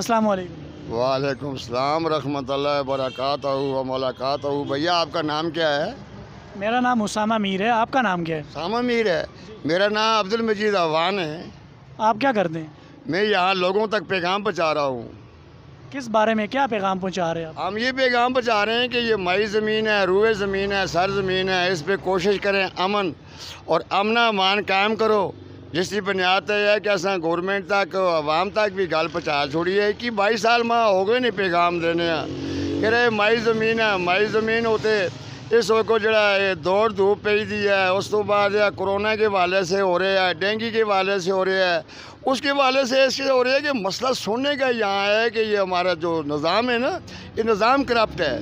अस्सलाम वालेकुम। वालेकुम अस्सलाम रहमतुल्लाहि व बरकातहू व मुलाकातहू। भैया आपका नाम क्या है? मेरा नाम उसामा मीर है, आपका नाम क्या है? सामा मीर है। मेरा नाम अब्दुल मजीद अवान है। आप क्या करते हैं? मैं यहाँ लोगों तक पैगाम पहुँचा रहा हूँ। किस बारे में क्या पैगाम पहुंचा रहे हैं आप? हम ये पैगाम पहुँचा रहे हैं कि ये माई ज़मीन है, रूए ज़मीन है, सर ज़मीन है, इस पर कोशिश करें अमन और अमना अमान कायम करो। जिसकी बुनियाद है कि असा गौरमेंट तक आवाम तक भी गल पहुँचा छोड़ी है कि 22 साल माँ हो गए नहीं पैगाम देने कि रे माई ज़मीन है। माई ज़मीन होते इस वक्त जड़ा दौड़ धूप पई दी है, उस तो बाद कोरोना के हवाले से हो रहे हैं, डेंगू के हवाले से हो रहे हैं, उसके हवाले से इससे हो रही है कि मसला सुनने का यहाँ है कि ये हमारा जो निज़ाम है ना, ये निज़ाम करप्ट है।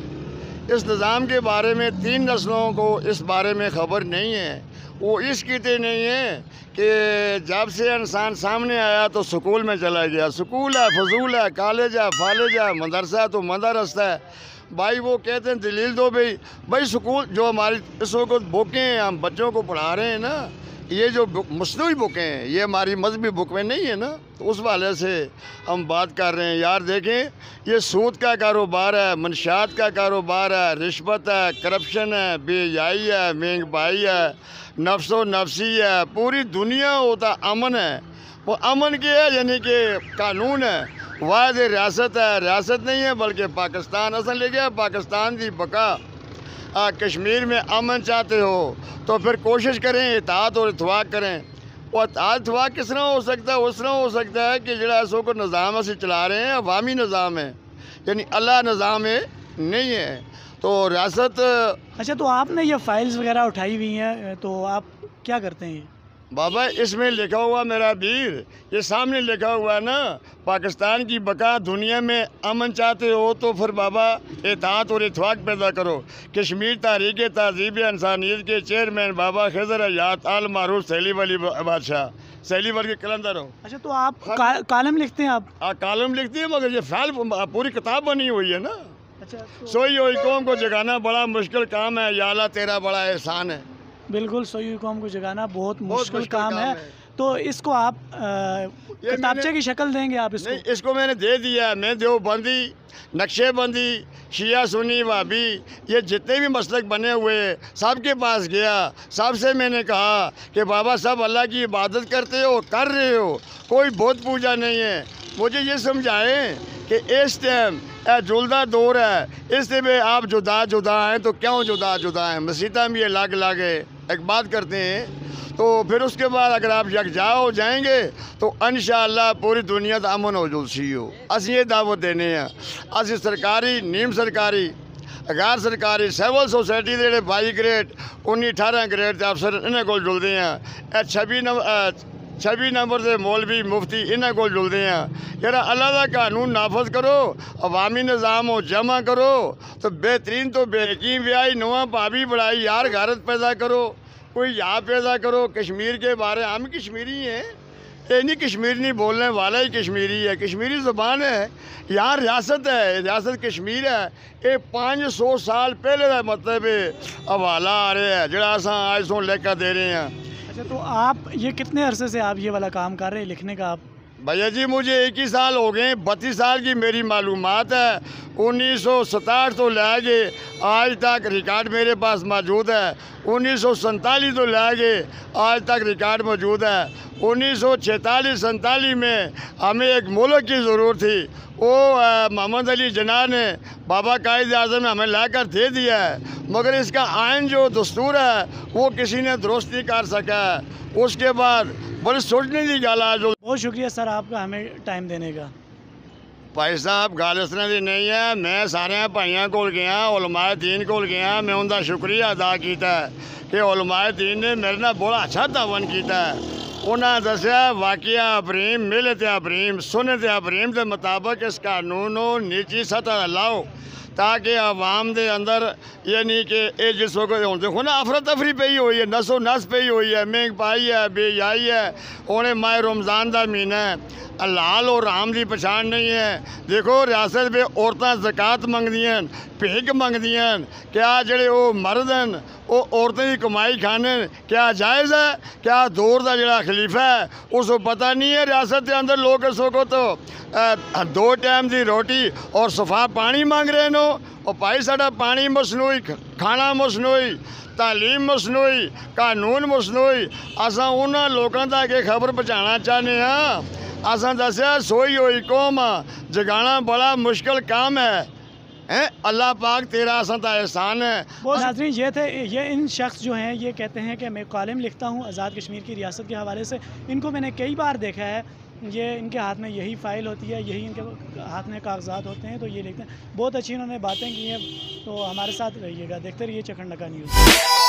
इस निज़ाम के बारे में 3 नस्लों को इस बारे में ख़बर नहीं है। वो इस कहते नहीं है कि जब से इंसान सामने आया तो स्कूल में चला गया। स्कूल है, फजूल है, कॉलेज है, फालेज है, मदरसा है तो मदरसा है। भाई वो कहते हैं दलील दो भाई स्कूल जो हमारी इस वक्त बुकें हैं हम बच्चों को पढ़ा रहे हैं ना, ये जो मसनूई बुकें हैं ये हमारी मजहबी बुक में नहीं है ना, तो उस वाले से हम बात कर रहे हैं। यार देखें, ये सूद का कारोबार है, मनशात का कारोबार है, रिश्वत है, करप्शन है, बेहयाई है, महंगाई है, नफ्सो नफसी है, पूरी दुनिया होता अमन है। वो अमन के है यानी कि कानून है, वाद रियासत है, रियासत नहीं है बल्कि पाकिस्तान असल ले गया पाकिस्तान की बका। कश्मीर में अमन चाहते हो तो फिर कोशिश करें इताअत और इत्तफाक करें। और इत्तफाक इत्तफाक किस तरह हो सकता है? उस तरह हो सकता है कि जड़ा सो को निज़ाम असी चला रहे हैं अवामी निज़ाम है, यानी अल्लाह निज़ाम है नहीं है तो रियासत। अच्छा, तो आपने ये फाइल्स वगैरह उठाई हुई हैं, तो आप क्या करते हैं? बाबा इसमें लिखा हुआ मेरा वीर, ये सामने लिखा हुआ है ना, पाकिस्तान की बका, दुनिया में अमन चाहते हो तो फिर बाबा इत्तेहाद और इत्तेफाक पैदा करो। कश्मीर तहरीक तहज़ीब इंसानियत के चेयरमैन बाबा खिज़र हयात आल मारूफ सैली वाली बादशाह, सैली वाली के कलंदर हो। अच्छा, तो आप कालम लिखते हैं? आप कालम लिखती है मगर ये फाइल पूरी किताब बनी हुई है ना। अच्छा, सोई हुई कौम को जगाना बड़ा मुश्किल काम है, या अल्लाह तेरा बड़ा एहसान है। बिल्कुल, सोई कौम को जगाना बहुत मुश्किल काम है। तो इसको आप किताबचे की शक्ल देंगे आप इसको? नहीं, इसको मैंने दे दिया है। मैं देवबंदी, नक्शेबंदी, शिया सुन्नी वाबी, ये जितने भी मसलक बने हुए सबके पास गया, सबसे मैंने कहा कि बाबा सब अल्लाह की इबादत करते हो, कर रहे हो, कोई बुत पूजा नहीं है। मुझे ये समझाएं कि इस टाइम जुल्दा दौर है, इसमें आप जुदा जुदा हैं तो क्यों जुदा जुदा हैं? मसीता भी अलग अलग है, एक बात करते हैं तो फिर उसके बाद अगर आप यकजा हो जाएंगे तो इंशाअल्लाह पूरी दुनिया का अमन हो जुलसी हो। असी ये दावत देने हैं। असी सरकारी, नीम सरकारी, गैर सरकारी, सिविल सोसाइटी के जोड़े 22 ग्रेड 19-18 ग्रेड के अफसर इन्होंने को जुलते हैं। 26 नंबर से मौलवी मुफ्ती इन्होंने को जुलते हैं। यार अल्लाह का कानून नाफज करो, अवामी निज़ाम हो जमा करो तो बेहतरीन तो बेहकीम ब्याई नुआ भाभी बढ़ाई यार गारत पैदा करो, कोई यहाँ पैदा करो। कश्मीर के बारे हम कश्मीरी हैं, ये नहीं कश्मीर नहीं बोलने वाला ही कश्मीरी है, कश्मीरी ज़बान है। यहाँ रियासत है, रियासत कश्मीर है। ये 500 साल पहले का मतलब हवाला आ रहा है जरा असा आज सो लेकर दे रहे हैं। अच्छा, तो आप ये कितने अरसे से आप ये वाला काम कर रहे हैं लिखने का? आप भैया जी मुझे 21 साल हो गए, 32 साल की मेरी मालूमात है। 1967 तो लाके आज तक रिकॉर्ड मेरे पास मौजूद है। 1947 तो लाके आज तक रिकॉर्ड मौजूद है। 1946-47 में हमें एक मुल्क की ज़रूरत थी, वो मोहम्मद अली जिन्ना ने बाबा कायद आज़म ने हमें लाकर दे दिया है, मगर इसका आइन जो दस्तूर है वो किसी ने दुरुस्त नहीं कर सका है। उसके बाद बड़ी सोचने की गल है। जो बहुत शुक्रिया सर आपका हमें टाइम देने का। भाई साहब गल इस तरह की नहीं है, मैं सारे भाइयों को गया, उलमाए दीन को गया, मैं उनका शुक्रिया अदा किया कि उलमाए दीन ने मेरे नाल बड़ा अच्छा तावन किया है। उन्हें दसिया वाकिया अबरीम मिलत अबरीम सुनत अबरीम के मुताबिक इस कानून को निजी सतह लाओ ताकि आवाम के अंदर यानी कि ये जिस वक्त देखो ना अफरा तफरी पई हुई है, नसो नस पई हुई है, महंगाई है, बेहयाई है। उन्हें माह रमज़ान का महीना है, حلال اور حرام دی پہچان نہیں ہے. دیکھو ریاست میں عورتاں زکات منگدیاں, بھیک منگدیاں, کیا جڑے وہ مرد ہیں وہ عورتیں دی کمائی کھانے کیا جائز ہے؟ کیا دور دا جڑا خلیفہ ہے اس کو پتہ نہیں ہے ریاست کے اندر لوگ اس کو تو 2 ٹائم دی روٹی اور صفا پانی مانگ رہے ہیں. اور بھائی ساڈا پانی مصنوعی, کھانا مصنوعی, تعلیم مصنوعی, قانون مصنوعی. اساں انہاں لوکاں تک یہ خبر پہنچانا چاہتے ہاں. اساں دسیا سوئی ہوئی قوم جگانا بڑا مشکل کام ہے. اللہ پاک تیرا اساں تا احسان ہے. ناظرین یہ تھے, یہ ان شخص جو ہیں یہ کہتے ہیں کہ میں کالم لکھتا ہوں آزاد کشمیر کی ریاست کے حوالے سے. ان کو میں نے کئی بار دیکھا ہے, یہ ان کے ہاتھ میں یہی فائل ہوتی ہے, یہی ان کے ہاتھ میں کاغذات ہوتے ہیں, تو یہ لکھتے ہیں. بہت اچھی انہوں نے باتیں کی ہیں. تو ہمارے ساتھ رہیے گا, دیکھتے رہیے چکھن لگا نیوز.